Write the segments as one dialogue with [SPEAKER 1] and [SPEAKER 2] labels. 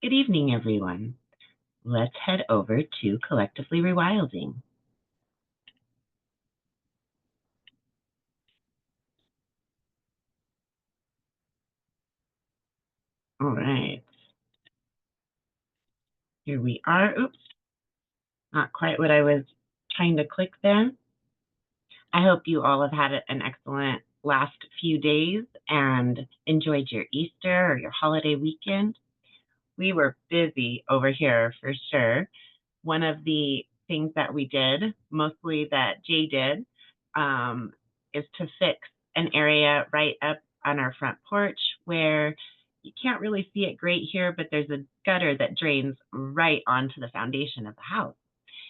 [SPEAKER 1] Good evening, everyone. Let's head over to Collectively Rewilding. All right. Here we are. Oops, not quite what I was trying to click there. I hope you all have had an excellent last few days and enjoyed your Easter or your holiday weekend. We were busy over here for sure. One of the things that we did, mostly that Jay did, is to fix an area right up on our front porch where you can't really see it great here, but there's a gutter that drains right onto the foundation of the house.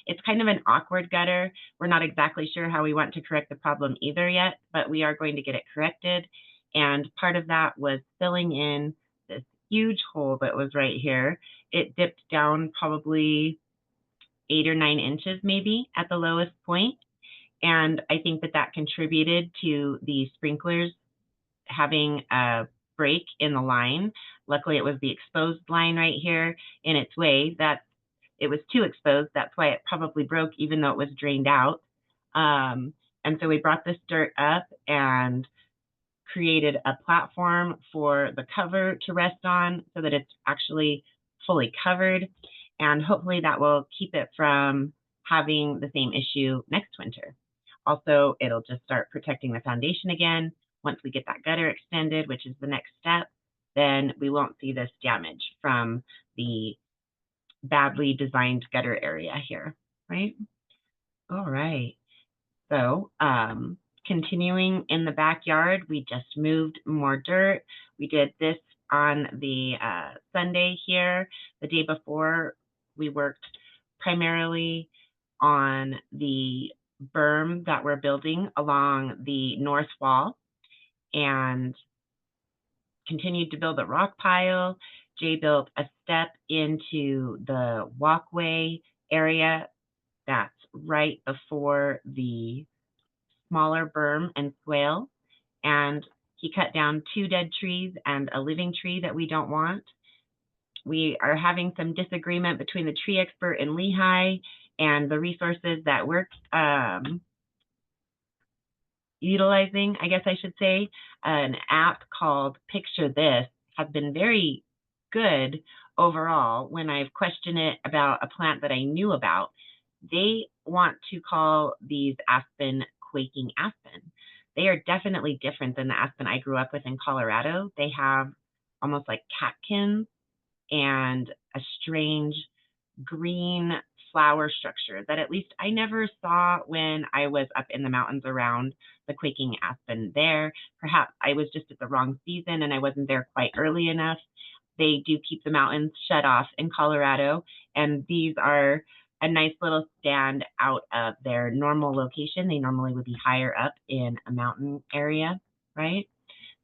[SPEAKER 1] It's kind of an awkward gutter. We're not exactly sure how we want to correct the problem either yet, but we are going to get it corrected. And part of that was filling in this huge hole that was right here. It dipped down probably 8 or 9 inches maybe at the lowest point. And I think that that contributed to the sprinklers having a break in the line. Luckily, it was the exposed line right here in its way. It was too exposed. That's why it probably broke, even though it was drained out. And so we brought this dirt up and created a platform for the cover to rest on so that it's actually fully covered. And hopefully that will keep it from having the same issue next winter. Also, it'll just start protecting the foundation again. Once we get that gutter extended, which is the next step, then we won't see this damage from the badly designed gutter area here, right? All right. So continuing in the backyard, we just moved more dirt. We did this on the Sunday here. The day before, we worked primarily on the berm that we're building along the north wall and continued to build a rock pile. Jay built a step into the walkway area that's right before the smaller berm and swale. And he cut down 2 dead trees and a living tree that we don't want. We are having some disagreement between the tree expert in Lehigh and the resources that we're utilizing, I guess I should say. An app called Picture This has been very good overall when I've questioned it about a plant that I knew about. They want to call these aspen quaking aspen. They are definitely different than the aspen I grew up with in Colorado. They have almost like catkins and a strange green flower structure that at least I never saw when I was up in the mountains around the quaking aspen there. Perhaps I was just at the wrong season and I wasn't there quite early enough. They do keep the mountains shut off in Colorado, and these are a nice little stand out of their normal location. They normally would be higher up in a mountain area, right?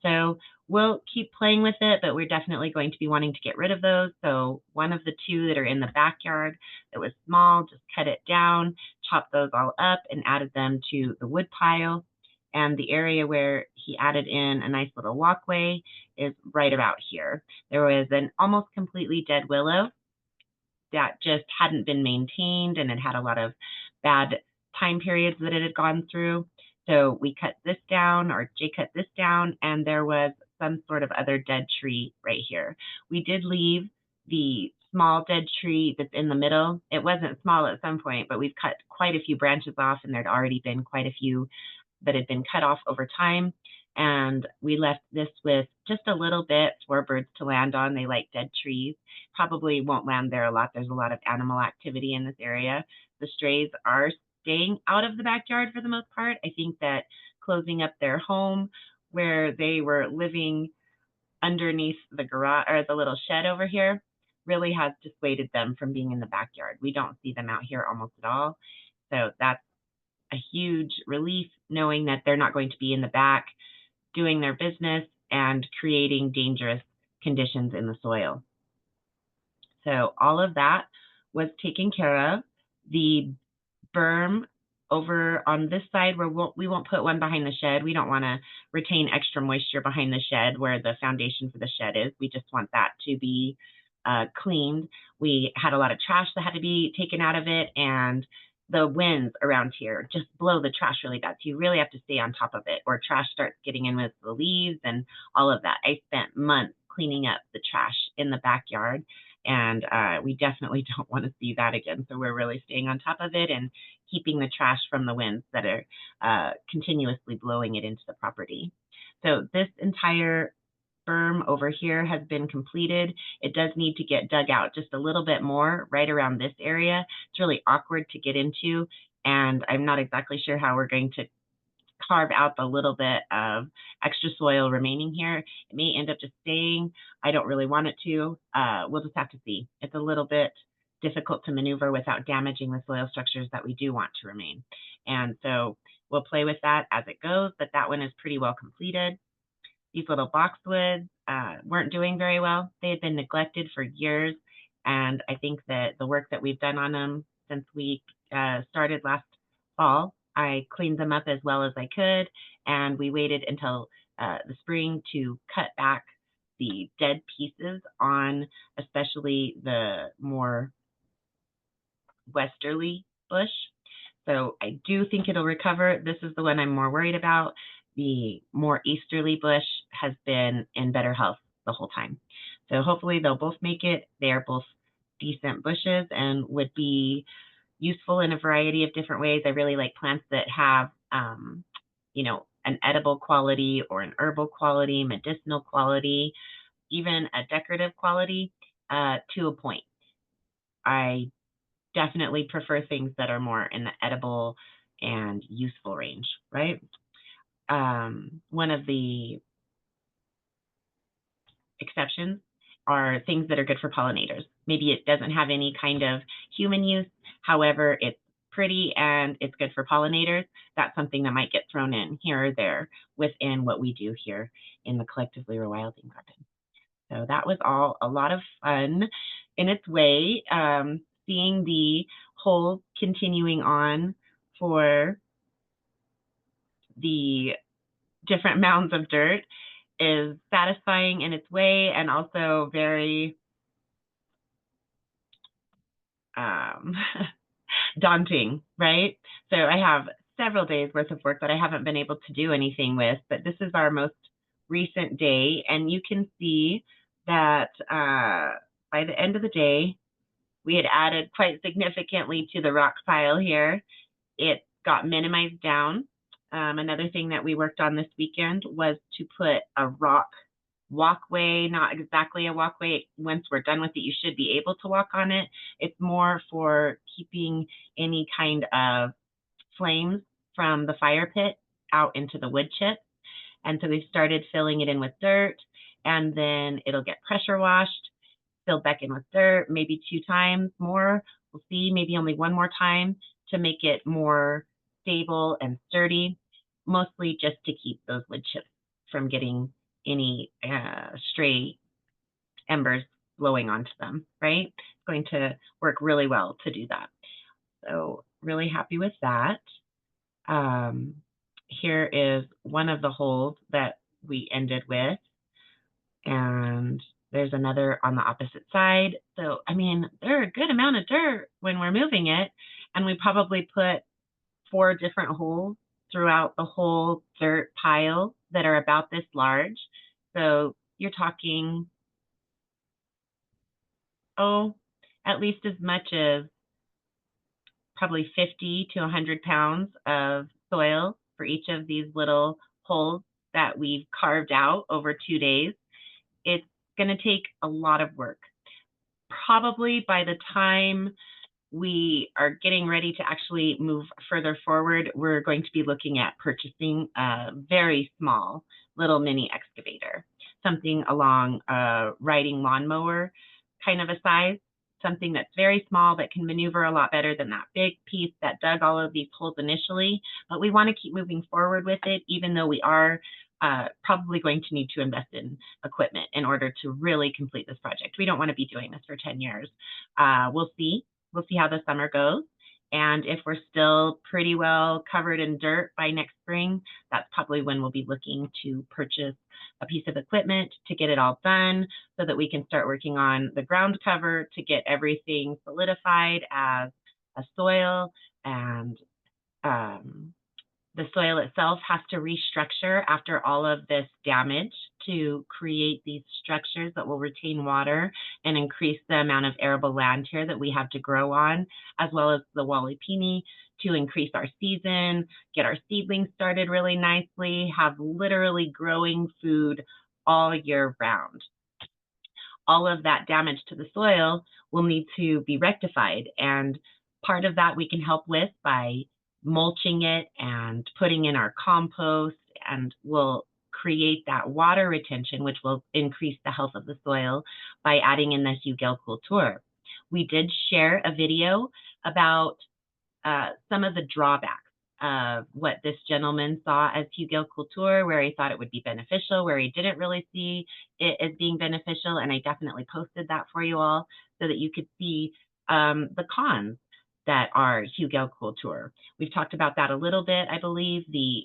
[SPEAKER 1] So we'll keep playing with it, but we're definitely going to be wanting to get rid of those. So one of the 2 that are in the backyard that was small, just cut it down, chopped those all up and added them to the wood pile. And the area where he added in a nice little walkway is right about here. There was an almost completely dead willow that just hadn't been maintained and it had a lot of bad time periods that it had gone through. So we cut this down, or Jay cut this down, and there was some sort of other dead tree right here. We did leave the small dead tree that's in the middle. It wasn't small at some point, but we've cut quite a few branches off, and there'd already been quite a few that had been cut off over time. And we left this with just a little bit for birds to land on. They like dead trees. Probably won't land there a lot. There's a lot of animal activity in this area. The strays are staying out of the backyard for the most part. I think that closing up their home where they were living underneath the garage or the little shed over here really has dissuaded them from being in the backyard. We don't see them out here almost at all. So that's a huge relief knowing that they're not going to be in the back doing their business and creating dangerous conditions in the soil. So all of that was taken care of. The berm over on this side where we won't put one behind the shed. We don't want to retain extra moisture behind the shed where the foundation for the shed is. We just want that to be cleaned. We had a lot of trash that had to be taken out of it, and the winds around here just blow the trash really bad. So you really have to stay on top of it, or trash starts getting in with the leaves and all of that. I spent months cleaning up the trash in the backyard, and we definitely don't want to see that again. So we're really staying on top of it and keeping the trash from the winds that are continuously blowing it into the property. So this entire berm over here has been completed. It does need to get dug out just a little bit more right around this area. It's really awkward to get into, and I'm not exactly sure how we're going to carve out the little bit of extra soil remaining here. It may end up just staying. I don't really want it to. We'll just have to see. It's a little bit difficult to maneuver without damaging the soil structures that we do want to remain. And so we'll play with that as it goes, but that one is pretty well completed. These little boxwoods weren't doing very well. They had been neglected for years, and I think that the work that we've done on them since we started last fall, I cleaned them up as well as I could, and we waited until the spring to cut back the dead pieces on especially the more westerly bush. So I do think it'll recover. This is the one I'm more worried about. The more easterly bush has been in better health the whole time. So hopefully they'll both make it. They are both decent bushes and would be useful in a variety of different ways. I really like plants that have, an edible quality or an herbal quality, medicinal quality, even a decorative quality to a point. I definitely prefer things that are more in the edible and useful range, right? One of the exceptions are things that are good for pollinators. Maybe it doesn't have any kind of human use, however, it's pretty and it's good for pollinators. That's something that might get thrown in here or there within what we do here in the Collectively Rewilding Garden. So that was all a lot of fun in its way. Seeing the holes continuing on for the different mounds of dirt is satisfying in its way and also very daunting, right? So I have several days worth of work that I haven't been able to do anything with, but this is our most recent day, and you can see that by the end of the day, we had added quite significantly to the rock pile here. It got minimized down. Another thing that we worked on this weekend was to put a rock walkway, not exactly a walkway. Once we're done with it, you should be able to walk on it. It's more for keeping any kind of flames from the fire pit out into the wood chips. And so we've started filling it in with dirt, and then it'll get pressure washed, filled back in with dirt, maybe 2 times more. We'll see, maybe only 1 more time to make it more stable and sturdy, mostly just to keep those wood chips from getting any stray embers blowing onto them, right? It's going to work really well to do that. So really happy with that. Here is one of the holes that we ended with, and there's another on the opposite side. So, I mean, there are a good amount of dirt when we're moving it, and we probably put 4 different holes throughout the whole dirt pile that are about this large. So you're talking, at least as much as probably 50 to 100 pounds of soil for each of these little holes that we've carved out over 2 days. It's going to take a lot of work. Probably by the time we are getting ready to actually move further forward, we're going to be looking at purchasing a very small little mini excavator, something along a riding lawnmower kind of a size, something that's very small but can maneuver a lot better than that big piece that dug all of these holes initially. But we want to keep moving forward with it, even though we are probably going to need to invest in equipment in order to really complete this project. We don't want to be doing this for 10 years. We'll see. We'll see how the summer goes, And if we're still pretty well covered in dirt by next spring, that's probably when we'll be looking to purchase a piece of equipment to get it all done so that we can start working on the ground cover to get everything solidified as a soil. And the soil itself has to restructure after all of this damage to create these structures that will retain water and increase the amount of arable land here that we have to grow on, as well as the walipini to increase our season, get our seedlings started really nicely, have literally growing food all year round. All of that damage to the soil will need to be rectified. And part of that we can help with by mulching it and putting in our compost, and we'll create that water retention, which will increase the health of the soil by adding in this Hugel Culture. We did share a video about some of the drawbacks of what this gentleman saw as Hugel Culture, where he thought it would be beneficial, where he didn't really see it as being beneficial. And I definitely posted that for you all so that you could see the cons that are Hugel Culture. We've talked about that a little bit, I believe. The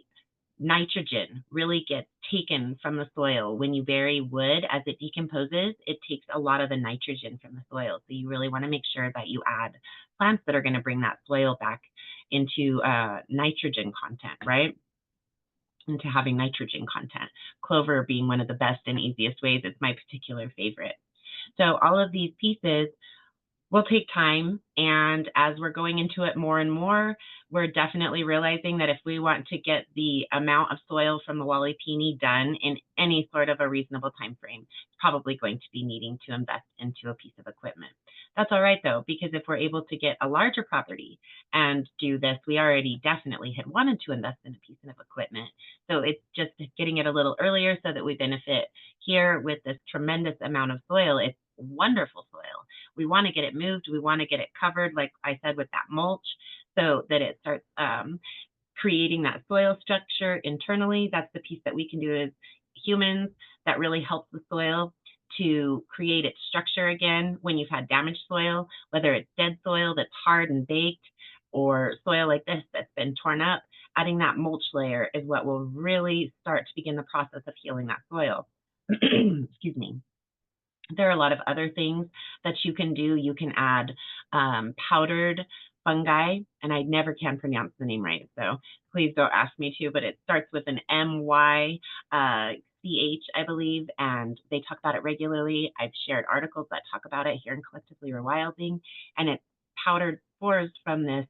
[SPEAKER 1] nitrogen really gets taken from the soil. When you bury wood, as it decomposes, it takes a lot of the nitrogen from the soil. So you really want to make sure that you add plants that are going to bring that soil back into nitrogen content, right? Into having nitrogen content. Clover being one of the best and easiest ways. It's my particular favorite. So all of these pieces will take time, and as we're going into it more and more, we're definitely realizing that if we want to get the amount of soil from the walipini done in any sort of a reasonable time frame, it's probably going to be needing to invest into a piece of equipment. That's all right though, because if we're able to get a larger property and do this, we already definitely had wanted to invest in a piece of equipment. So it's just getting it a little earlier so that we benefit here with this tremendous amount of soil. It's wonderful soil. We want to get it moved. We want to get it covered, like I said, with that mulch so that it starts creating that soil structure internally. That's the piece that we can do as humans that really helps the soil to create its structure again when you've had damaged soil, whether it's dead soil that's hard and baked or soil like this that's been torn up. Adding that mulch layer is what will really start to begin the process of healing that soil. Excuse me. There are a lot of other things that you can do. You can add powdered fungi, and I never can pronounce the name right, so please don't ask me to, but it starts with an MYCH, I believe, and they talk about it regularly. I've shared articles that talk about it here in Collectively Rewilding, and it's powdered spores from this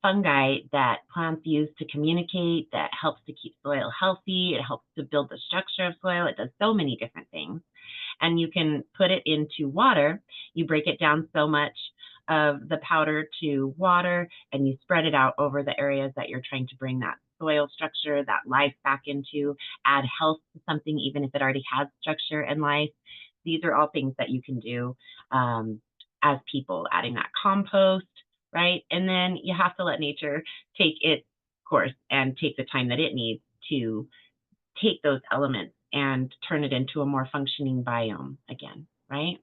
[SPEAKER 1] fungi that plants use to communicate, that helps to keep soil healthy. It helps to build the structure of soil. It does so many different things. And you can put it into water. You break it down so much of the powder to water, and you spread it out over the areas that you're trying to bring that soil structure, that life back into, add health to something, even if it already has structure and life. These are all things that you can do as people, adding that compost, right? And then you have to let nature take its course and take the time that it needs to take those elements and turn it into a more functioning biome again, right?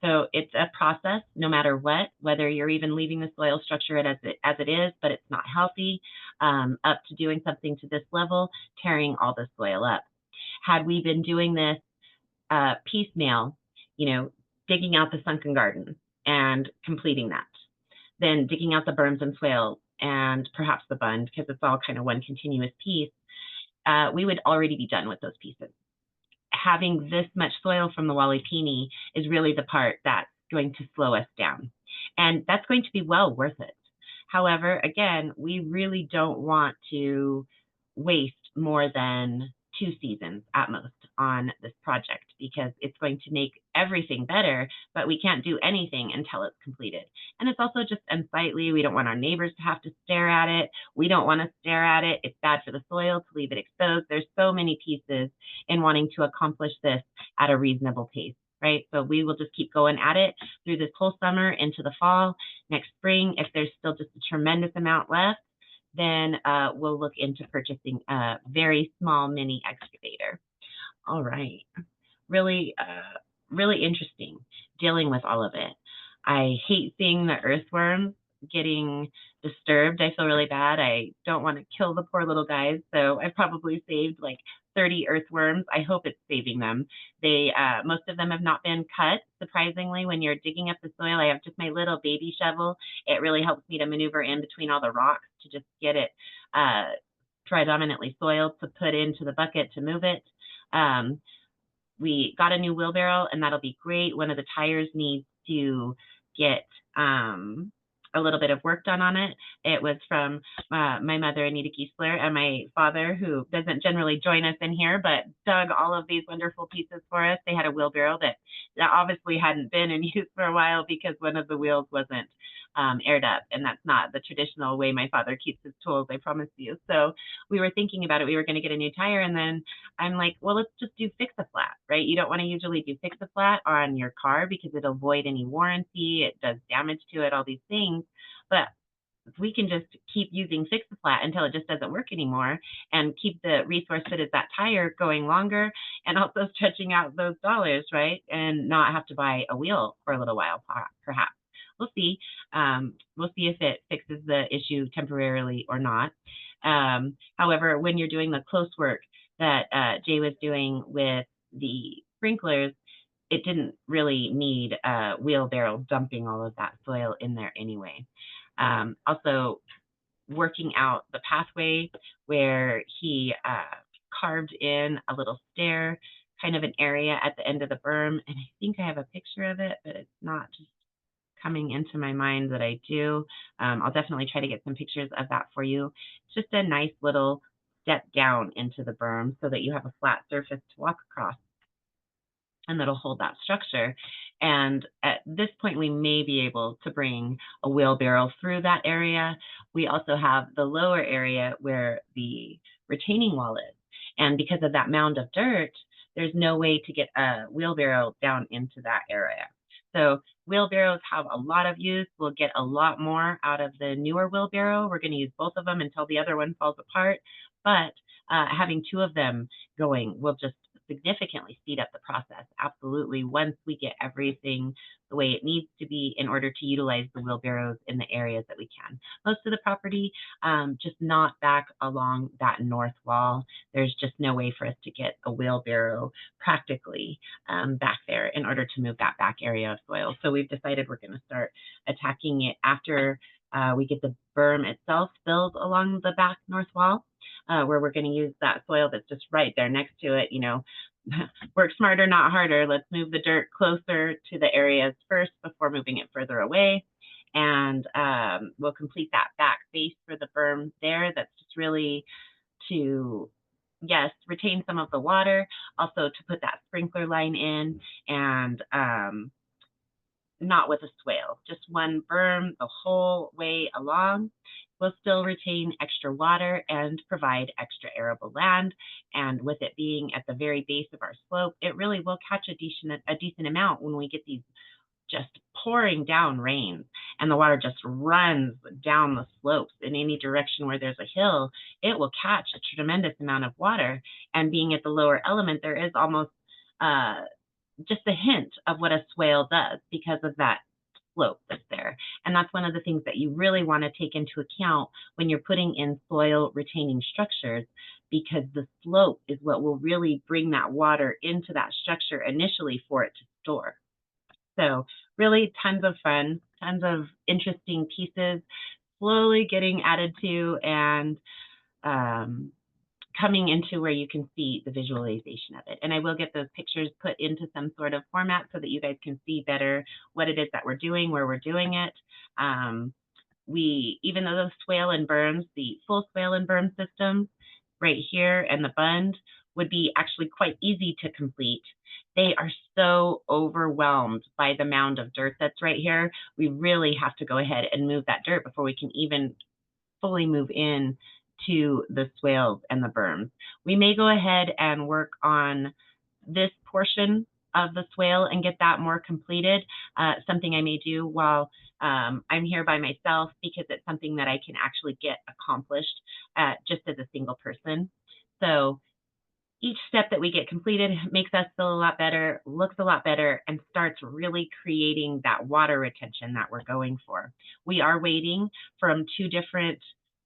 [SPEAKER 1] So it's a process no matter what, whether you're even leaving the soil structure as it is, but it's not healthy, up to doing something to this level, tearing all the soil up. Had we been doing this piecemeal, digging out the sunken garden and completing that, then digging out the berms and swales and perhaps the bund, because it's all kind of one continuous piece, we would already be done with those pieces. Having this much soil from the walipini is really the part that's going to slow us down. And that's going to be well worth it. However, again, we really don't want to waste more than 2 seasons at most on this project, because it's going to make everything better, but we can't do anything until it's completed. And it's also just unsightly. We don't want our neighbors to have to stare at it. We don't want to stare at it. It's bad for the soil to leave it exposed. There's so many pieces in wanting to accomplish this at a reasonable pace, right? So we will just keep going at it through this whole summer into the fall. Next spring, if there's still just a tremendous amount left, then we'll look into purchasing a very small mini excavator. All right. Really, really interesting dealing with all of it. I hate seeing the earthworms getting disturbed. I feel really bad. I don't want to kill the poor little guys, so I've probably saved like 30 earthworms. I hope it's saving them. They most of them have not been cut. Surprisingly, when you're digging up the soil, I have just my little baby shovel. It really helps me to maneuver in between all the rocks to just get it predominantly soiled to put into the bucket to move it. We got a new wheelbarrow, and that'll be great. One of the tires needs to get a little bit of work done on it. It was from my mother, Anita Giesler, and my father, who doesn't generally join us in here, but dug all of these wonderful pieces for us. They had a wheelbarrow that obviously hadn't been in use for a while because one of the wheels wasn't aired up, and that's not the traditional way my father keeps his tools, I promise you. So we were thinking about it. We were going to get a new tire, and then I'm like, well, let's just do fix-a-flat, right? You don't want to usually do fix-a-flat on your car because it'll void any warranty. It does damage to it, all these things. But if we can just keep using fix-a-flat until it just doesn't work anymore and keep the resource that is that tire going longer and also stretching out those dollars, right? And not have to buy a wheel for a little while, perhaps. We'll see. We'll see if it fixes the issue temporarily or not. However, when you're doing the close work that Jay was doing with the sprinklers, it didn't really need a wheelbarrow dumping all of that soil in there anyway. Also, working out the pathway where he carved in a little stair, kind of an area at the end of the berm, and I think I have a picture of it, but it's not just coming into my mind that I do. I'll definitely try to get some pictures of that for you. It's just a nice little step down into the berm so that you have a flat surface to walk across, and that'll hold that structure. And at this point, we may be able to bring a wheelbarrow through that area. We also have the lower area where the retaining wall is. And because of that mound of dirt, there's no way to get a wheelbarrow down into that area. So wheelbarrows have a lot of use. We'll get a lot more out of the newer wheelbarrow. We're going to use both of them until the other one falls apart. But having two of them going will just significantly speed up the process. Absolutely. Once we get everything the way it needs to be in order to utilize the wheelbarrows in the areas that we can. Most of the property, just not back along that north wall. There's just no way for us to get a wheelbarrow practically back there in order to move that back area of soil. So we've decided we're going to start attacking it after we get the berm itself filled along the back north wall. Where we're going to use that soil that's just right there next to it, work smarter, not harder. Let's move the dirt closer to the areas first before moving it further away. And we'll complete that back base for the berm there. That's just really to, yes, retain some of the water, also to put that sprinkler line in, and not with a swale, just one berm the whole way along. Will still retain extra water and provide extra arable land. And with it being at the very base of our slope, it really will catch a decent amount when we get these just pouring down rains and the water just runs down the slopes in any direction where there's a hill. It will catch a tremendous amount of water. And being at the lower element, there is almost just a hint of what a swale does because of that slope that's there. And that's one of the things that you really want to take into account when you're putting in soil retaining structures, because the slope is what will really bring that water into that structure initially for it to store. So really tons of fun, tons of interesting pieces slowly getting added to and coming into where you can see the visualization of it. And I will get those pictures put into some sort of format so that you guys can see better what it is that we're doing, where we're doing it. Even though those swale and berms, the full swale and berm system right here and the bund would be actually quite easy to complete, they are so overwhelmed by the mound of dirt that's right here. We really have to go ahead and move that dirt before we can even fully move in to the swales and the berms. We may go ahead and work on this portion of the swale and get that more completed, something I may do while I'm here by myself, because it's something that I can actually get accomplished just as a single person. So each step that we get completed makes us feel a lot better, looks a lot better, and starts really creating that water retention that we're going for. We are waiting from 2 different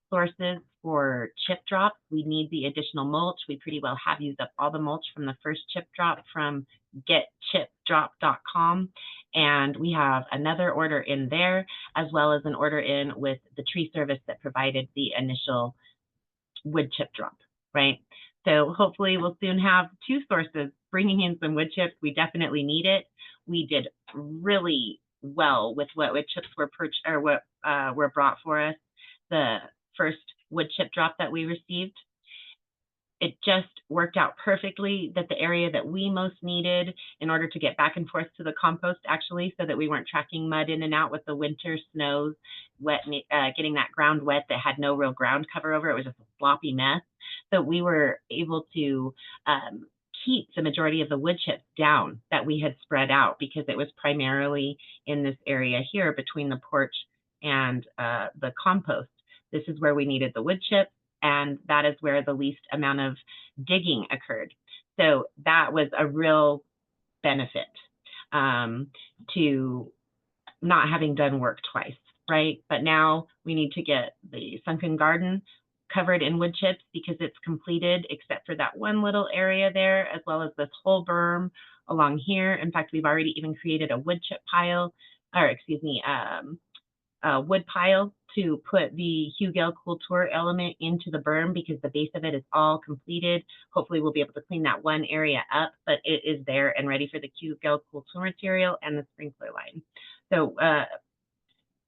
[SPEAKER 1] sources for chip drops. We need the additional mulch. We pretty well have used up all the mulch from the first chip drop from getchipdrop.com. And we have another order in there, as well as an order in with the tree service that provided the initial wood chip drop, right? So hopefully we'll soon have 2 sources bringing in some wood chips. We definitely need it. We did really well with what wood chips were were brought for us. The first wood chip drop that we received, it just worked out perfectly that the area that we most needed in order to get back and forth to the compost, actually, so that we weren't tracking mud in and out with the winter snows, getting that ground wet that had no real ground cover over it. It was just a sloppy mess. So we were able to keep the majority of the wood chips down that we had spread out, because it was primarily in this area here between the porch and the compost. This is where we needed the wood chips, and that is where the least amount of digging occurred. So that was a real benefit to not having done work twice, right? But now we need to get the sunken garden covered in wood chips because it's completed, except for that one little area there, as well as this whole berm along here. In fact, we've already even created a wood chip pile, or excuse me, wood pile to put the Hugel Kultur element into the berm, because the base of it is all completed. Hopefully we'll be able to clean that one area up, but it is there and ready for the Hugel Kultur material and the sprinkler line. So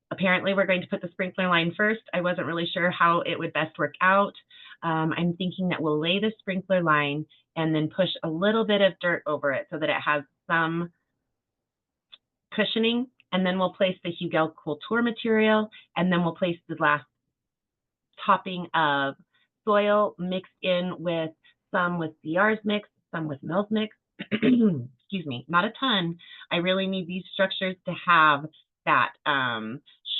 [SPEAKER 1] apparently we're going to put the sprinkler line first. I wasn't really sure how it would best work out. I'm thinking that we'll lay the sprinkler line and then push a little bit of dirt over it so that it has some cushioning, and then we'll place the Hugel Kultur material, and then we'll place the last topping of soil mixed in with some with CR's mix, some with Mills mix. Excuse me, not a ton. I really need these structures to have that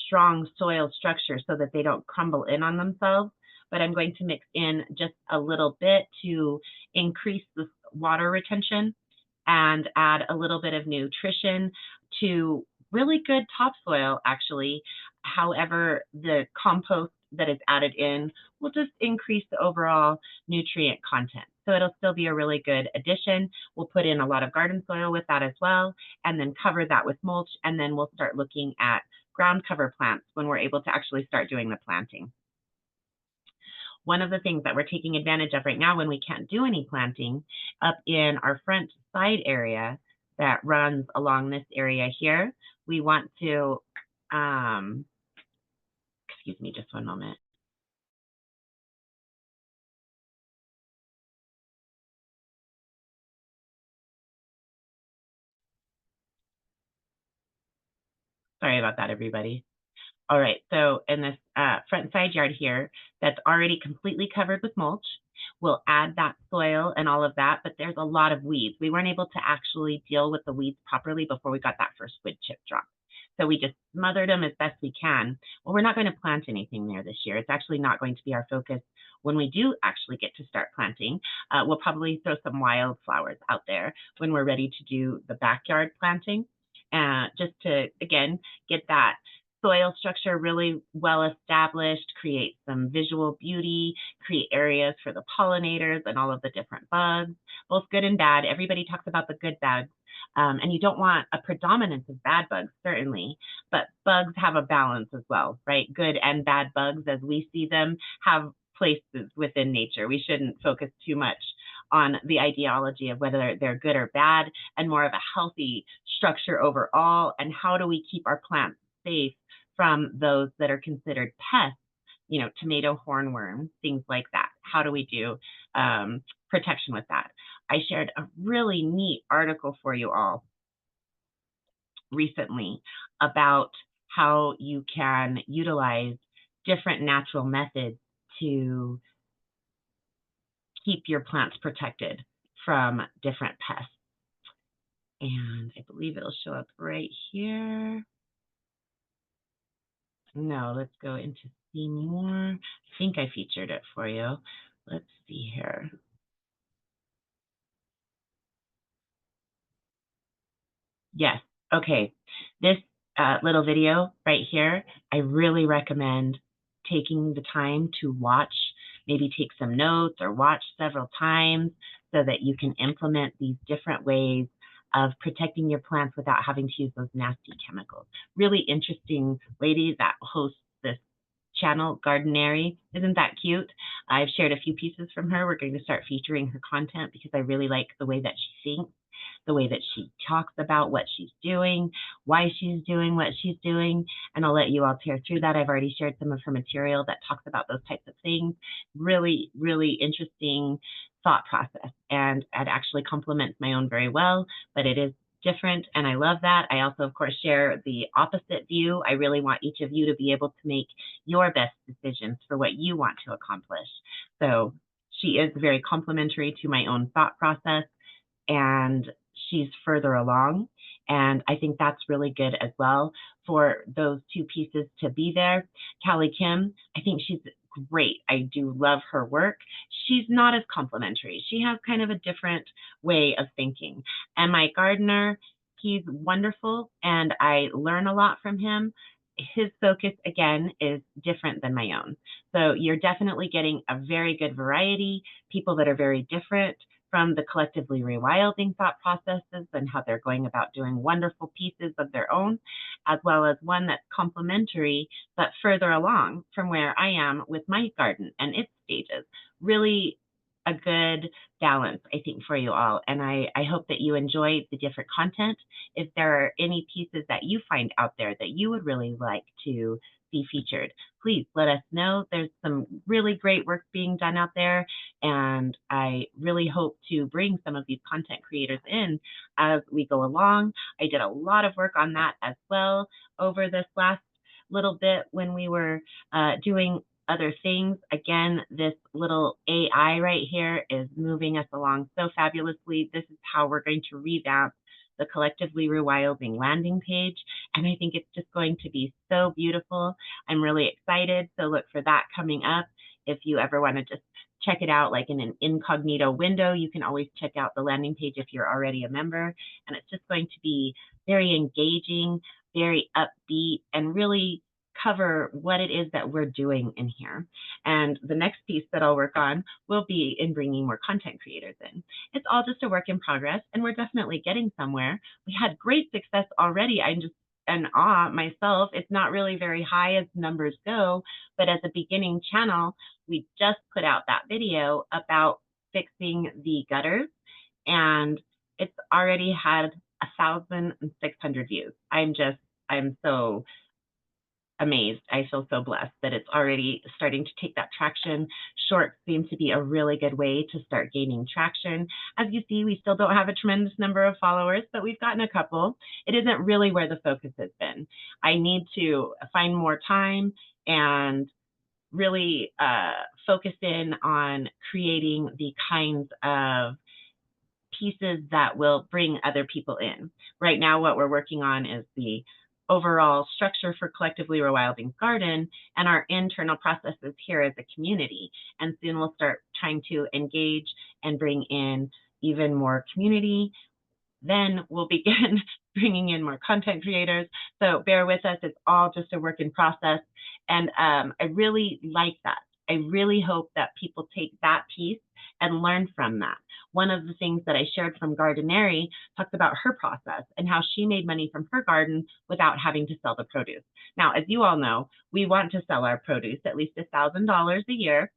[SPEAKER 1] strong soil structure so that they don't crumble in on themselves. But I'm going to mix in just a little bit to increase the water retention and add a little bit of nutrition to really good topsoil, actually. However, the compost that is added in will just increase the overall nutrient content. So it'll still be a really good addition. We'll put in a lot of garden soil with that as well, and then cover that with mulch, and then we'll start looking at ground cover plants when we're able to actually start doing the planting. One of the things that we're taking advantage of right now when we can't do any planting, up in our front side area that runs along this area here, we want to, excuse me just one moment. Sorry about that, everybody. All right, so in this front side yard here, that's already completely covered with mulch, we'll add that soil and all of that, but there's a lot of weeds. We weren't able to actually deal with the weeds properly before we got that first wood chip drop. So we just smothered them as best we can. Well, we're not going to plant anything there this year. It's actually not going to be our focus when we do actually get to start planting. We'll probably throw some wildflowers out there when we're ready to do the backyard planting, just to, again, get that soil structure really well established, create some visual beauty, create areas for the pollinators and all of the different bugs, both good and bad. Everybody talks about the good bugs. And you don't want a predominance of bad bugs, certainly, but bugs have a balance as well, right? Good and bad bugs, as we see them, have places within nature. We shouldn't focus too much on the ideology of whether they're good or bad, and more of a healthy structure overall. And how do we keep our plants safe from those that are considered pests, you know, tomato hornworm, things like that? How do we do protection with that? I shared a really neat article for you all recently about how you can utilize different natural methods to keep your plants protected from different pests. And I believe it'll show up right here. No, let's go into see more. I think I featured it for you. Let's see here. Yes. Okay. This little video right here, I really recommend taking the time to watch, maybe take some notes or watch several times so that you can implement these different ways of protecting your plants without having to use those nasty chemicals. Really interesting lady that hosts this channel, Gardenary. Isn't that cute? I've shared a few pieces from her. We're going to start featuring her content because I really like the way that she thinks, the way that she talks about what she's doing, why she's doing what she's doing, and I'll let you all tear through that. I've already shared some of her material that talks about those types of things. Really, really interesting thought process, and it actually complements my own very well, but it is different, and I love that. I also, of course, share the opposite view. I really want each of you to be able to make your best decisions for what you want to accomplish. So she is very complementary to my own thought process, and she's further along. And I think that's really good as well for those two pieces to be there. Callie Kim, I think she's great. I do love her work. She's not as complimentary. She has kind of a different way of thinking. And Mike Gardner, he's wonderful, and I learn a lot from him. His focus, again, is different than my own. So you're definitely getting a very good variety, people that are very different from the collectively rewilding thought processes and how they're going about doing wonderful pieces of their own, as well as one that's complementary but further along from where I am with my garden and its stages. Really a good balance, I think, for you all. And I hope that you enjoy the different content. If there are any pieces that you find out there that you would really like to be featured, please let us know. There's some really great work being done out there, and I really hope to bring some of these content creators in as we go along. I did a lot of work on that as well over this last little bit when we were doing other things. Again, this little AI right here is moving us along so fabulously. This is how we're going to revamp the Collectively Rewilding landing page, and I think it's just going to be so beautiful. I'm really excited, so look for that coming up. If you ever want to just check it out like in an incognito window, you can always check out the landing page if you're already a member, and it's just going to be very engaging, very upbeat, and really cover what it is that we're doing in here. And the next piece that I'll work on will be in bringing more content creators in. It's all just a work in progress, and we're definitely getting somewhere. We had great success already. I'm just in awe myself. It's not really very high as numbers go, but as a beginning channel, we just put out that video about fixing the gutters, and it's already had 1,600 views. I'm so amazed. I feel so blessed that it's already starting to take that traction. Shorts seem to be a really good way to start gaining traction. As you see, we still don't have a tremendous number of followers, but we've gotten a couple. It isn't really where the focus has been. I need to find more time and really focus in on creating the kinds of pieces that will bring other people in. Right now, what we're working on is the overall structure for Collectively Rewilding Garden and our internal processes here as a community. And soon we'll start trying to engage and bring in even more community. Then we'll begin bringing in more content creators. So bear with us. It's all just a work in process. And I really like that. I really hope that people take that piece and learn from that. One of the things that I shared from Gardenary talks about her process and how she made money from her garden without having to sell the produce. Now, as you all know, we want to sell our produce at least $1,000 a year,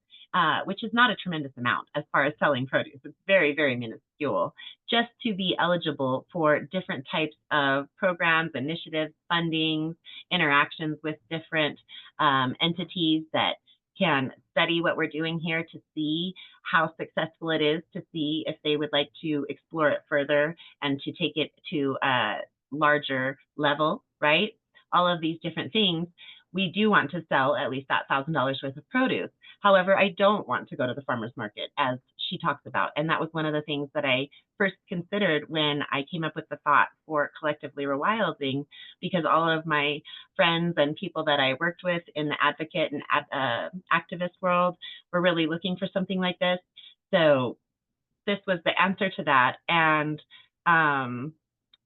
[SPEAKER 1] which is not a tremendous amount as far as selling produce. It's very, very minuscule, just to be eligible for different types of programs, initiatives, funding, interactions with different entities that can study what we're doing here to see how successful it is, to see if they would like to explore it further and to take it to a larger level, right? All of these different things. We do want to sell at least that $1,000 worth of produce. However, I don't want to go to the farmer's market, as she talks about. And that was one of the things that I first considered when I came up with the thought for Collectively Rewilding, because all of my friends and people that I worked with in the advocate and activist world were really looking for something like this. So this was the answer to that. And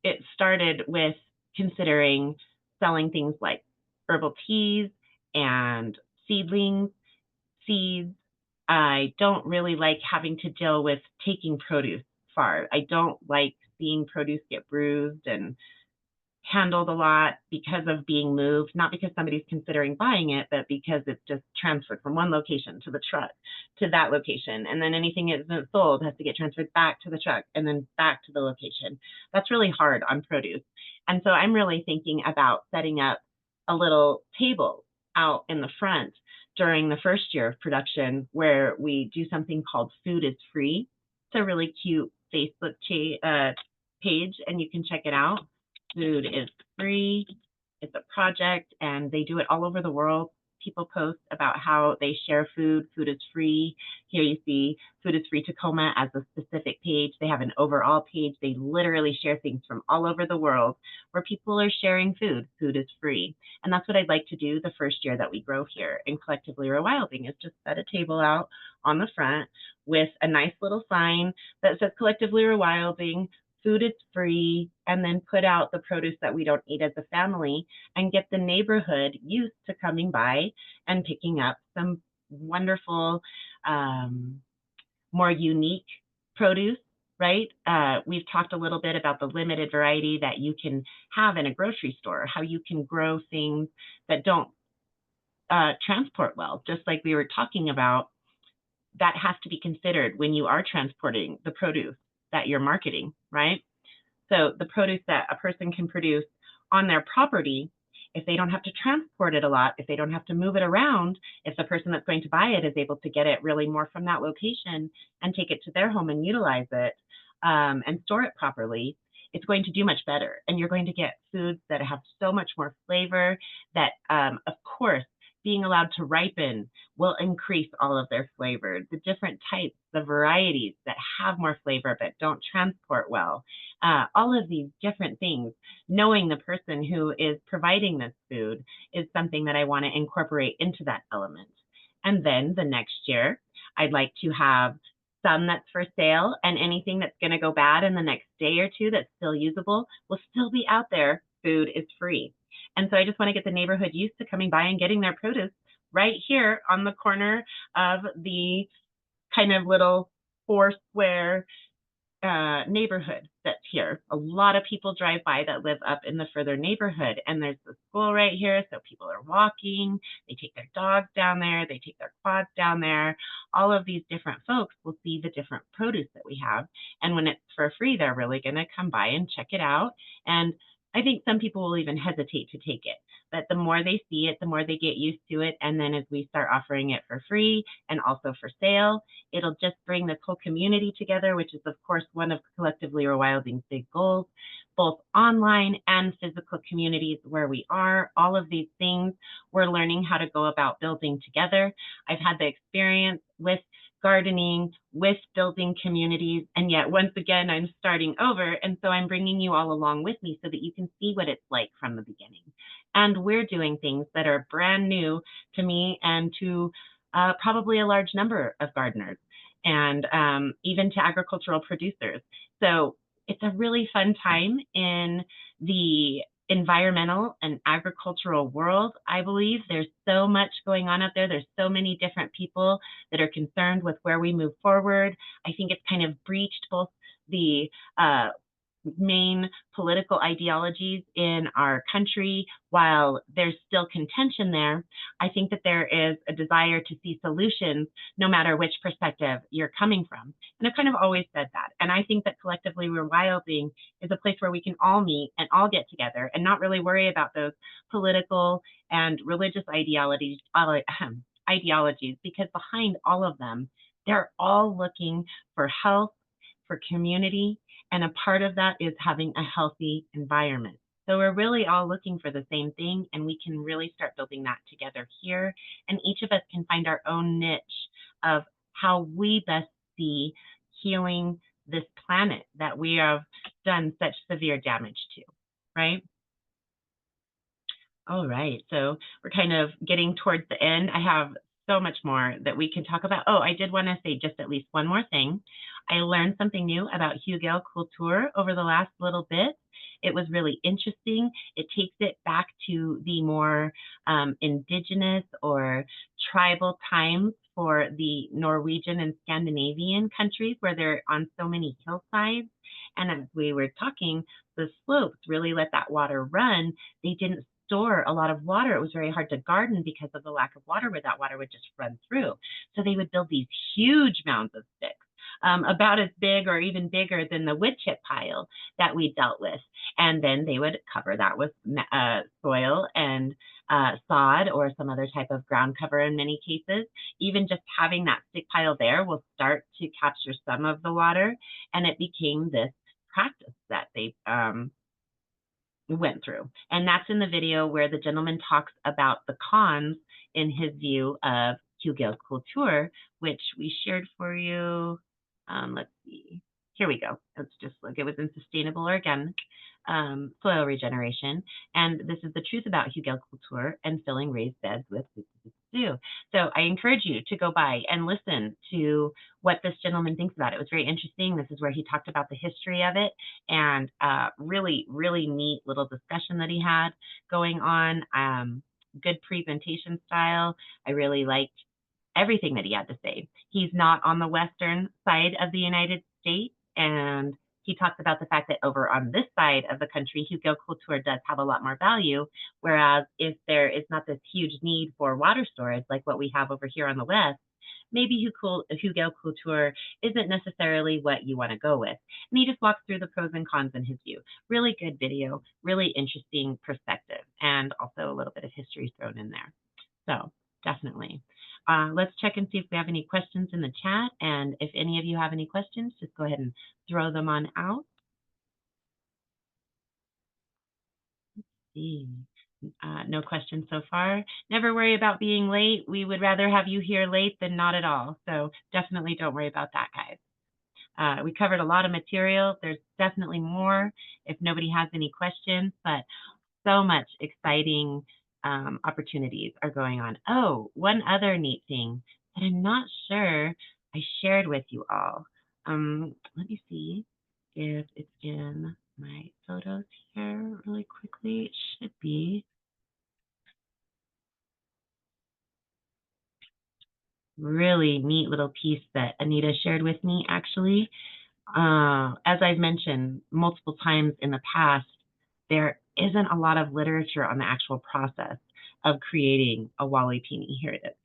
[SPEAKER 1] it started with considering selling things like herbal teas and seedlings, seeds. I don't really like having to deal with taking produce far. I don't like seeing produce get bruised and handled a lot because of being moved, not because somebody's considering buying it, but because it's just transferred from one location to the truck to that location. And then anything that isn't sold has to get transferred back to the truck and then back to the location. That's really hard on produce. And so I'm really thinking about setting up a little table out in the front during the first year of production where we do something called Food is Free. It's a really cute Facebook page, and you can check it out. Food is Free. It's a project, and they do it all over the world. People post about how they share food. Food is free. Here you see Food is Free Tacoma as a specific page. They have an overall page. They literally share things from all over the world where people are sharing food. Food is free. And that's what I'd like to do the first year that we grow here in Collectively Rewilding, is just set a table out on the front with a nice little sign that says Collectively Rewilding, food is free, and then put out the produce that we don't eat as a family and get the neighborhood used to coming by and picking up some wonderful, more unique produce, right? We've talked a little bit about the limited variety that you can have in a grocery store, how you can grow things that don't transport well, just like we were talking about. That has to be considered when you are transporting the produce that you're marketing, right? So the produce that a person can produce on their property, if they don't have to transport it a lot, if they don't have to move it around, if the person that's going to buy it is able to get it really more from that location and take it to their home and utilize it and store it properly, it's going to do much better. And you're going to get foods that have so much more flavor that, of course, being allowed to ripen will increase all of their flavor. The different types, the varieties that have more flavor but don't transport well, all of these different things, knowing the person who is providing this food is something that I want to incorporate into that element. And then the next year, I'd like to have some that's for sale, and anything that's going to go bad in the next day or two that's still usable will still be out there. Food is free. And so I just want to get the neighborhood used to coming by and getting their produce right here on the corner of the kind of little 4-square neighborhood that's here. A lot of people drive by that live up in the further neighborhood, and there's the school right here, so people are walking, they take their dogs down there, they take their quads down there. All of these different folks will see the different produce that we have, and when it's for free, they're really going to come by and check it out. And I think some people will even hesitate to take it, but the more they see it, the more they get used to it. And then as we start offering it for free and also for sale, it'll just bring this whole community together, which is, of course, one of Collectively Rewilding's big goals, both online and physical communities where we are. All of these things we're learning how to go about building together. I've had the experience with gardening, with building communities, and yet once again, I'm starting over. And so I'm bringing you all along with me so that you can see what it's like from the beginning. And we're doing things that are brand new to me and to probably a large number of gardeners and even to agricultural producers. So it's a really fun time in the environmental and agricultural world. I believe there's so much going on out there. There's so many different people that are concerned with where we move forward. I think it's kind of breached both the main political ideologies in our country. While there's still contention there, I think that there is a desire to see solutions no matter which perspective you're coming from. And I've kind of always said that. And I think that Collectively Rewilding is a place where we can all meet and all get together and not really worry about those political and religious ideologies, because behind all of them, they're all looking for health, for community, and a part of that is having a healthy environment. So we're really all looking for the same thing, and we can really start building that together here. And each of us can find our own niche of how we best see healing this planet that we have done such severe damage to, right? All right, so we're kind of getting towards the end. I have so much more that we can talk about. Oh, I did want to say just at least one more thing. I learned something new about Hugel culture over the last little bit. It was really interesting. It takes it back to the more indigenous or tribal times for the Norwegian and Scandinavian countries where they're on so many hillsides. And as we were talking, the slopes really let that water run. They didn't store a lot of water. It was very hard to garden because of the lack of water where that water would just run through. So they would build these huge mounds of sticks, about as big or even bigger than the wood chip pile that we dealt with. And then they would cover that with soil and sod or some other type of ground cover in many cases. Even just having that stick pile there will start to capture some of the water. And it became this practice that they went through. And that's in the video where the gentleman talks about the cons in his view of Hugel culture, which we shared for you. Let's see. Here we go. Let's just look. It was in sustainable organic soil regeneration. And this is the truth about Hugel culture and filling raised beds with do. So I encourage you to go by and listen to what this gentleman thinks about it. It was very interesting. This is where he talked about the history of it and really, really neat little discussion that he had going on. Good presentation style. I really liked everything that he had to say. He's not on the western side of the United States, and he talks about the fact that over on this side of the country, Hugel culture does have a lot more value, whereas if there is not this huge need for water storage like what we have over here on the west, maybe Hugel culture isn't necessarily what you want to go with. And he just walks through the pros and cons in his view. Really good video, really interesting perspective, and also a little bit of history thrown in there. So definitely. Let's check and see if we have any questions in the chat. And if any of you have any questions, just go ahead and throw them on out. Let's see. No questions so far. Never worry about being late. We would rather have you here late than not at all. So definitely don't worry about that, guys. We covered a lot of material. There's definitely more if nobody has any questions, but so much exciting opportunities are going on. Oh, one other neat thing that I'm not sure I shared with you all. Let me see if it's in my photos here really quickly. It should be. Really neat little piece that Anita shared with me, actually. As I've mentioned multiple times in the past, there isn't a lot of literature on the actual process of creating a Wally Peony. Here it is.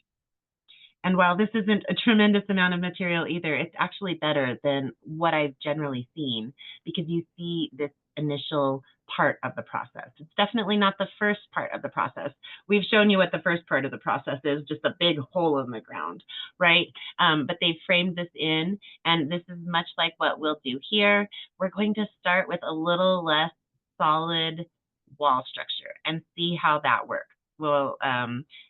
[SPEAKER 1] And while this isn't a tremendous amount of material either, it's actually better than what I've generally seen because you see this initial part of the process. It's definitely not the first part of the process. We've shown you what the first part of the process is, just a big hole in the ground, right? But they've framed this in, and this is much like what we'll do here. We're going to start with a little less solid wall structure and see how that works. We'll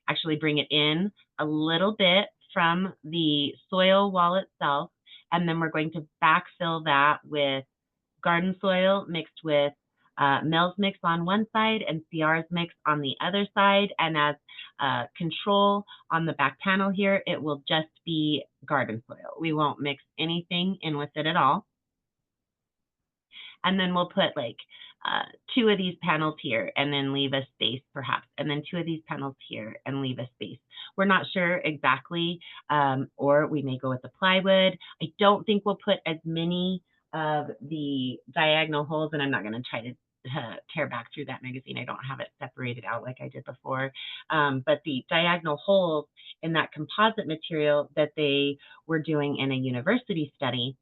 [SPEAKER 1] actually bring it in a little bit from the soil wall itself, and then we're going to backfill that with garden soil mixed with Mel's mix on one side and CR's mix on the other side. And as control on the back panel here, it will just be garden soil. We won't mix anything in with it at all. And then we'll put like 2 of these panels here and then leave a space perhaps, and then 2 of these panels here and leave a space. We're not sure exactly, or we may go with the plywood. I don't think we'll put as many of the diagonal holes, and I'm not going to try to tear back through that magazine. I don't have it separated out like I did before. But the diagonal holes in that composite material that they were doing in a university study,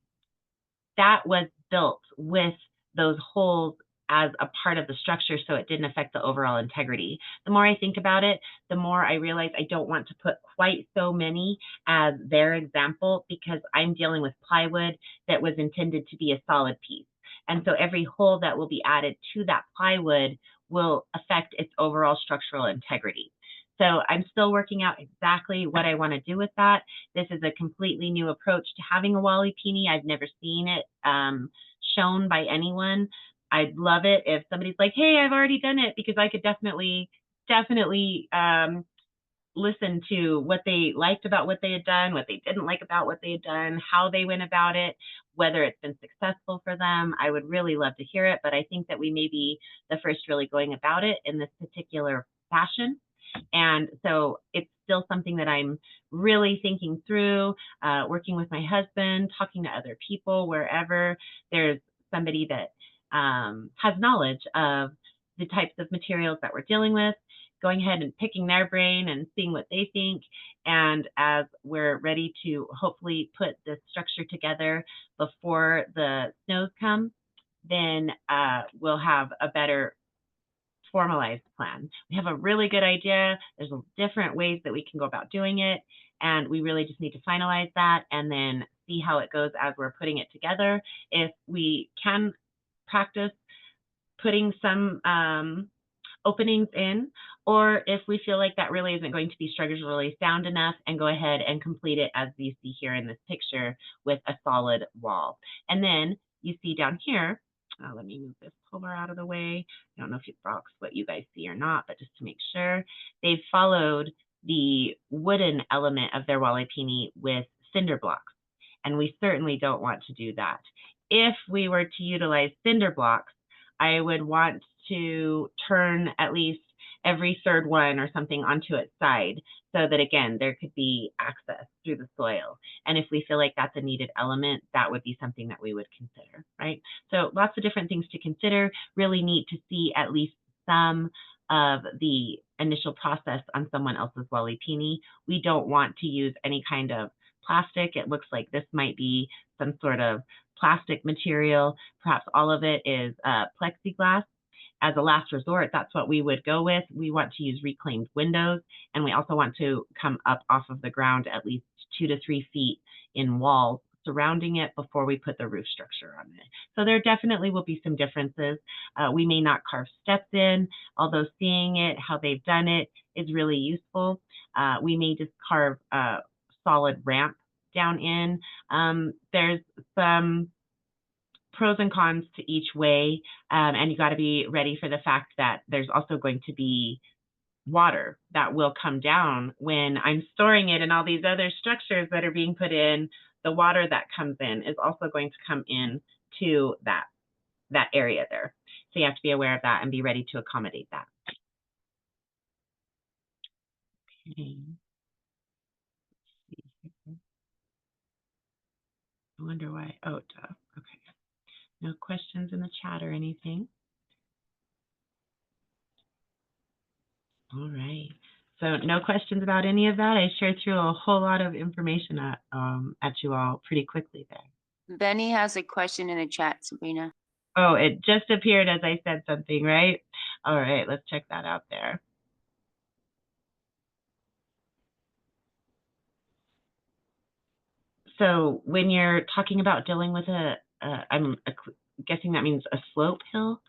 [SPEAKER 1] that was built with those holes as a part of the structure, so it didn't affect the overall integrity. The more I think about it, the more I realize I don't want to put quite so many as their example because I'm dealing with plywood that was intended to be a solid piece. And so every hole that will be added to that plywood will affect its overall structural integrity. So I'm still working out exactly what I want to do with that. This is a completely new approach to having a Wally Peony. I've never seen it shown by anyone. I'd love it if somebody's like, hey, I've already done it, because I could definitely listen to what they liked about what they had done, what they didn't like about what they had done, how they went about it, whether it's been successful for them. I would really love to hear it, but I think that we may be the first really going about it in this particular fashion. And so it's still something that I'm really thinking through, working with my husband, talking to other people, wherever there's somebody that has knowledge of the types of materials that we're dealing with, going ahead and picking their brain and seeing what they think. And as we're ready to hopefully put this structure together before the snows come, then we'll have a better formalized plan. We have a really good idea. There's different ways that we can go about doing it. And we really just need to finalize that and then see how it goes as we're putting it together. If we can practice putting some openings in, or if we feel like that really isn't going to be structurally sound enough, and go ahead and complete it as you see here in this picture with a solid wall. And then you see down here, let me move this pole out of the way. I don't know if it blocks what you guys see or not, but just to make sure, they've followed the wooden element of their walipini with cinder blocks. And we certainly don't want to do that. If we were to utilize cinder blocks, I would want to turn at least every third one or something onto its side so that, again, there could be access through the soil. And if we feel like that's a needed element, that would be something that we would consider, right? So lots of different things to consider. Really neat to see at least some of the initial process on someone else's walipini. We don't want to use any kind of plastic. It looks like this might be some sort of plastic material. Perhaps all of it is plexiglass. As a last resort, that's what we would go with. We want to use reclaimed windows, and we also want to come up off of the ground at least 2 to 3 feet in walls surrounding it before we put the roof structure on it. So there definitely will be some differences. We may not carve steps in, although seeing it, how they've done it, is really useful. We may just carve a solid ramp down in. There's some pros and cons to each way, and you got to be ready for the fact that there's also going to be water that will come down when I'm storing it, and all these other structures that are being put in. The water that comes in is also going to come in to that area there. So you have to be aware of that and be ready to accommodate that. Okay. I wonder why. Oh, duh. Okay. No questions in the chat or anything. All right. So no questions about any of that. I shared through a whole lot of information at you all pretty quickly there.
[SPEAKER 2] Benny has a question in the chat, Sabrina.
[SPEAKER 1] Oh, it just appeared as I said something, right? All right, let's check that out there. So when you're talking about dealing with I'm guessing that means a slope hill.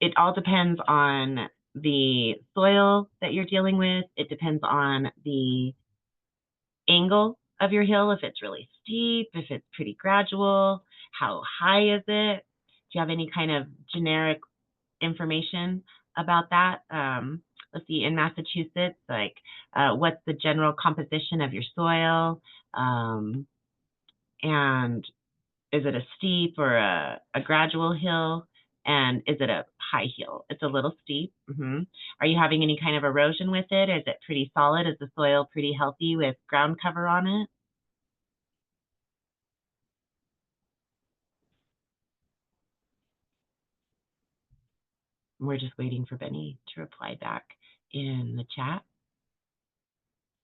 [SPEAKER 1] It all depends on the soil that you're dealing with. It depends on the angle of your hill, if it's really steep, if it's pretty gradual, how high is it? Do you have any kind of generic information about that? Let's see, in Massachusetts, like what's the general composition of your soil? And is it a steep or a gradual hill? And is it a high hill? It's a little steep. Are you having any kind of erosion with it? Is it pretty solid? Is the soil pretty healthy with ground cover on it? We're just waiting for Benny to reply back in the chat.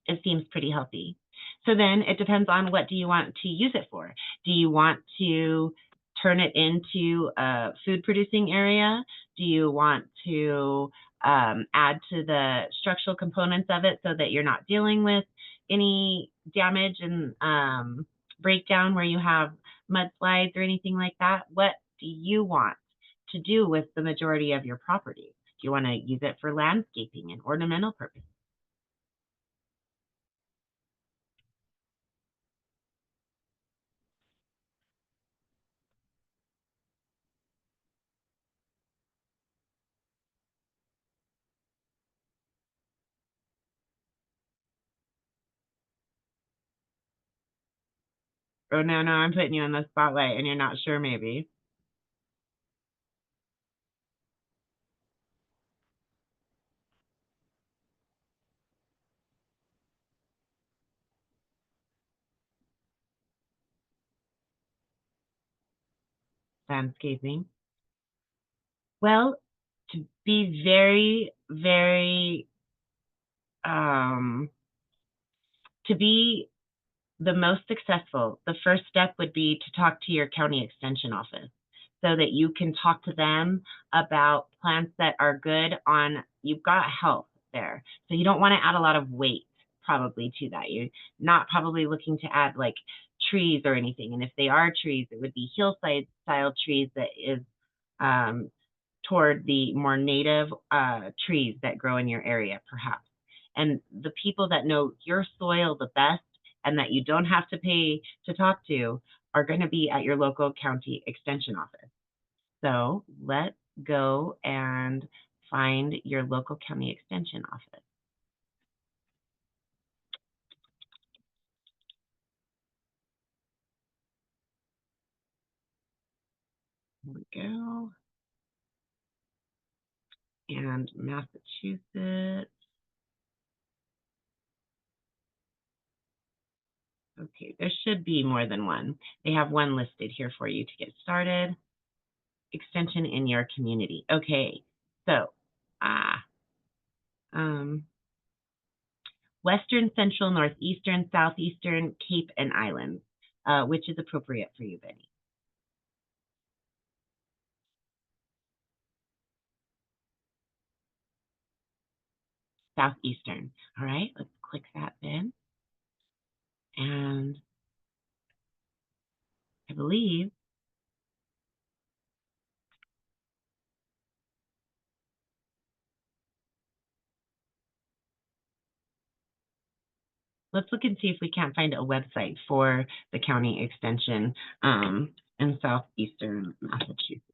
[SPEAKER 1] It seems pretty healthy. So then it depends on what do you want to use it for. Do you want to turn it into a food producing area? Do you want to add to the structural components of it so that you're not dealing with any damage and breakdown where you have mudslides or anything like that? What do you want to do with the majority of your property? Do you want to use it for landscaping and ornamental purposes? Oh, no, I'm putting you in the spotlight and you're not sure maybe. Landscaping. Well, to be very, very, to be the most successful, the first step would be to talk to your county extension office so that you can talk to them about plants that are good on, you've got health there. So you don't want to add a lot of weight probably to that. You're not probably looking to add like trees or anything. And if they are trees, it would be hillside style trees that is um, toward the more native trees that grow in your area, perhaps. And the people that know your soil the best and that you don't have to pay to talk to are going to be at your local county extension office. So let's go and find your local county extension office. Here we go. And Massachusetts. Okay, there should be more than one. They have one listed here for you to get started. Extension in your community. Okay, so Western, Central, Northeastern, Southeastern, Cape, and Islands. Which is appropriate for you, Betty? Southeastern. All right, let's click that then. And I believe let's look and see if we can't find a website for the county extension in southeastern Massachusetts.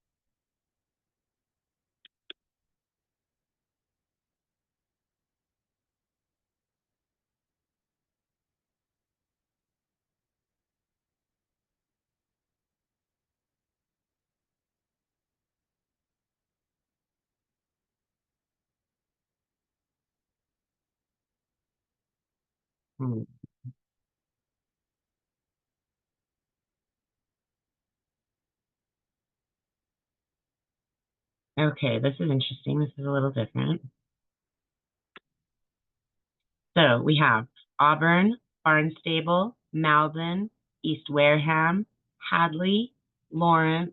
[SPEAKER 1] Hmm. Okay, this is interesting. This is a little different. So we have Auburn, Barnstable, Malden, East Wareham, Hadley, Lawrence,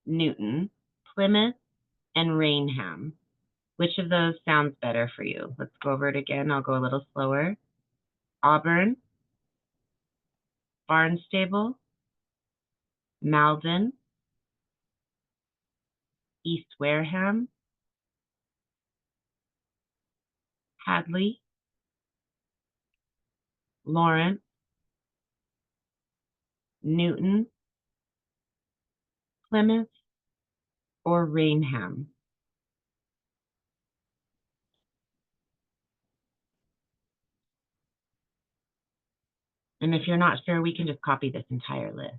[SPEAKER 1] Newton, Plymouth, and Rainham. Which of those sounds better for you? Let's go over it again. I'll go a little slower. Auburn, Barnstable, Malden, East Wareham, Hadley, Lawrence, Newton, Plymouth, or Rainham. And if you're not sure, we can just copy this entire list.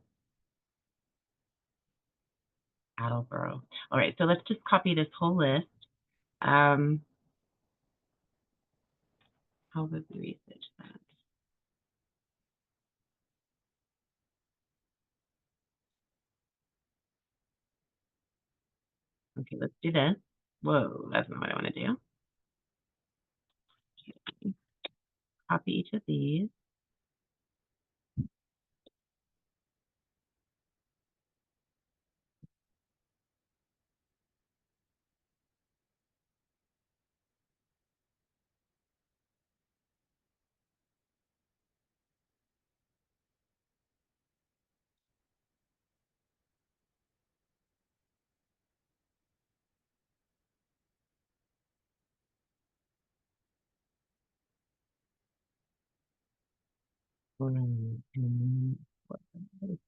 [SPEAKER 1] Attleboro. All right, so let's just copy this whole list. How would we research that? Okay, let's do this. Whoa, that's not what I want to do. Okay. Copy each of these.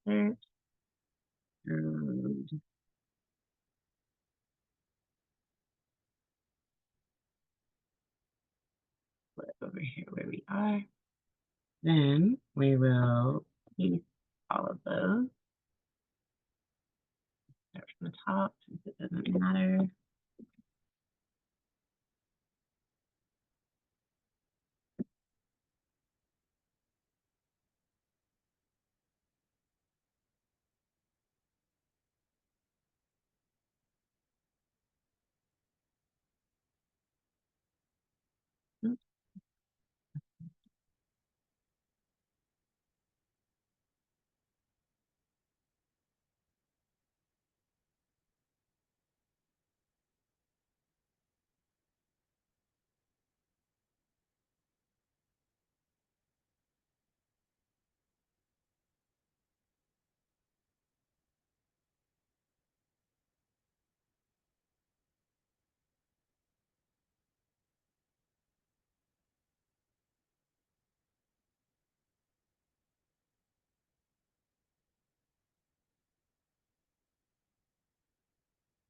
[SPEAKER 1] Search. And put it over here where we are. Then we will paste all of those. Start from the top since it doesn't matter.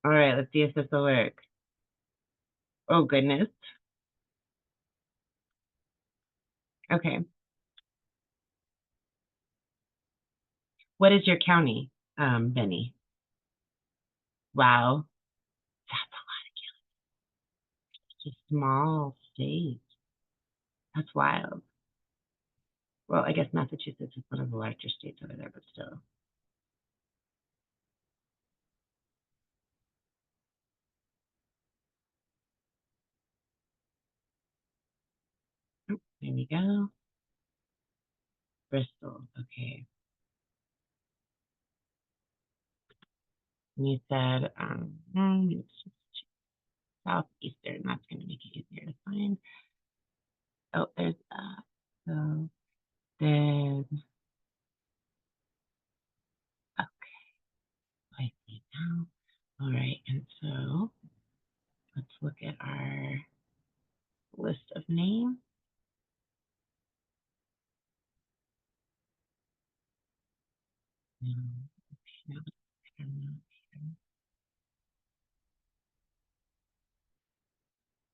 [SPEAKER 1] All right, let's see if this will work. Oh, goodness. Okay. What is your county, Benny? Wow. That's a lot of counties. It's a small state. That's wild. Well, I guess Massachusetts is one of the larger states over there, but still. Oh, there we go. Bristol. Okay. And you said it's southeastern. That's going to make it easier to find. Oh, there's so there's okay. I see now. All right, and so let's look at our list of names. No, no,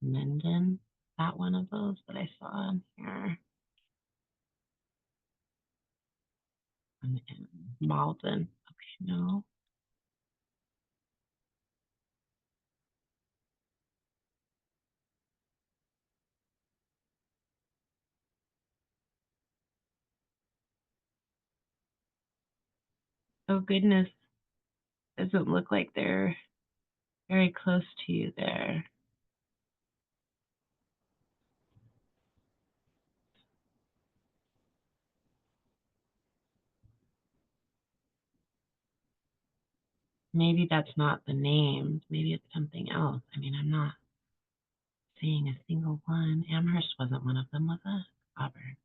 [SPEAKER 1] Menden, that one of those that I saw in here. And Malden. Okay, no. Oh goodness. Doesn't look like they're very close to you there. Maybe that's not the name. Maybe it's something else. I mean, I'm not seeing a single one. Amherst wasn't one of them, was it? Auburn.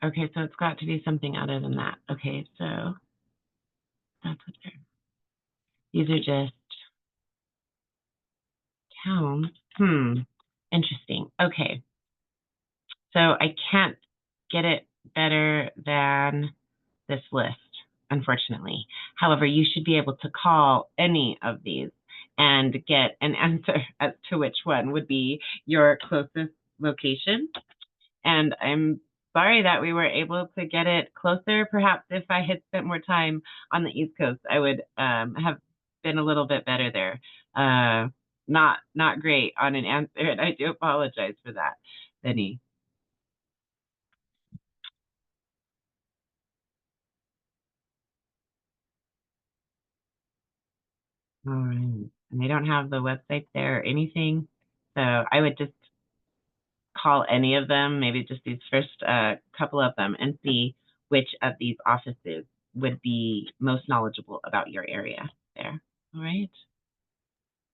[SPEAKER 1] Okay, so it's got to be something other than that. Okay, so that's what they're. These are just towns. Interesting. Okay, so I can't get it better than this list, unfortunately. However, you should be able to call any of these and get an answer as to which one would be your closest location. And I'm sorry that we were able to get it closer. Perhaps if I had spent more time on the East Coast, I would have been a little bit better there. Not great on an answer, and I do apologize for that, Benny. All right. And they don't have the website there or anything. So I would just call any of them, maybe just these first couple of them, and see which of these offices would be most knowledgeable about your area there. All right.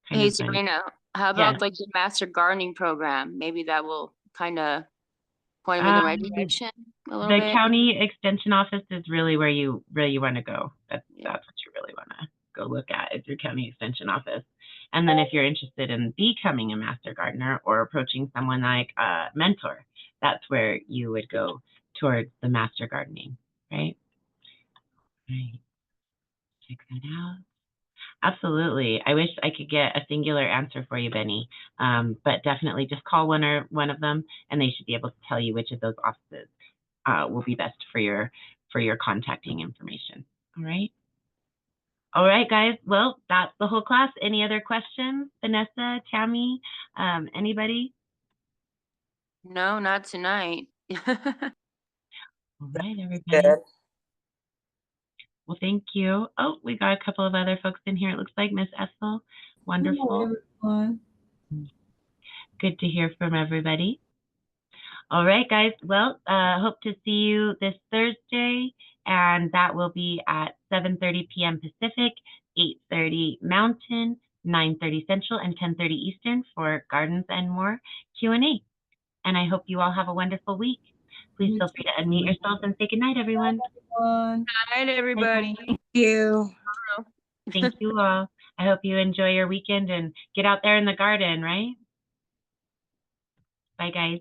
[SPEAKER 1] Kind
[SPEAKER 2] Hey,
[SPEAKER 1] of fun.
[SPEAKER 2] Sabrina, how
[SPEAKER 1] Yes.
[SPEAKER 2] about like the master gardening program? Maybe that will kind of point them in the right direction a little
[SPEAKER 1] The
[SPEAKER 2] bit.
[SPEAKER 1] county extension office is really where you want to go. That's
[SPEAKER 2] Yeah.
[SPEAKER 1] what you really want to go look at, is your county extension office. And then if you're interested in becoming a master gardener or approaching someone like a mentor, that's where you would go towards the master gardening, right? Right. Check that out. Absolutely. I wish I could get a singular answer for you, Benny. But definitely just call one of them, and they should be able to tell you which of those offices will be best for your contacting information. All right. All right, guys. Well, that's the whole class. Any other questions? Vanessa, Tammy, anybody?
[SPEAKER 2] No, not tonight.
[SPEAKER 1] All right, everybody.
[SPEAKER 3] Good.
[SPEAKER 1] Well, thank you. Oh, we got a couple of other folks in here. It looks like Miss Essel. Wonderful.
[SPEAKER 4] Hello, everyone.
[SPEAKER 1] Good to hear from everybody. All right, guys. Well, hope to see you this Thursday, and that will be at 7:30 p.m. Pacific, 8:30 Mountain, 9:30 Central, and 10:30 Eastern for Gardens and More Q&A. And I hope you all have a wonderful week. Please feel free to unmute yourselves and say goodnight, everyone.
[SPEAKER 4] Everyone.
[SPEAKER 2] Good night, everybody.
[SPEAKER 3] Thank you.
[SPEAKER 1] Thank you all. I hope you enjoy your weekend and get out there in the garden, right? Bye, guys.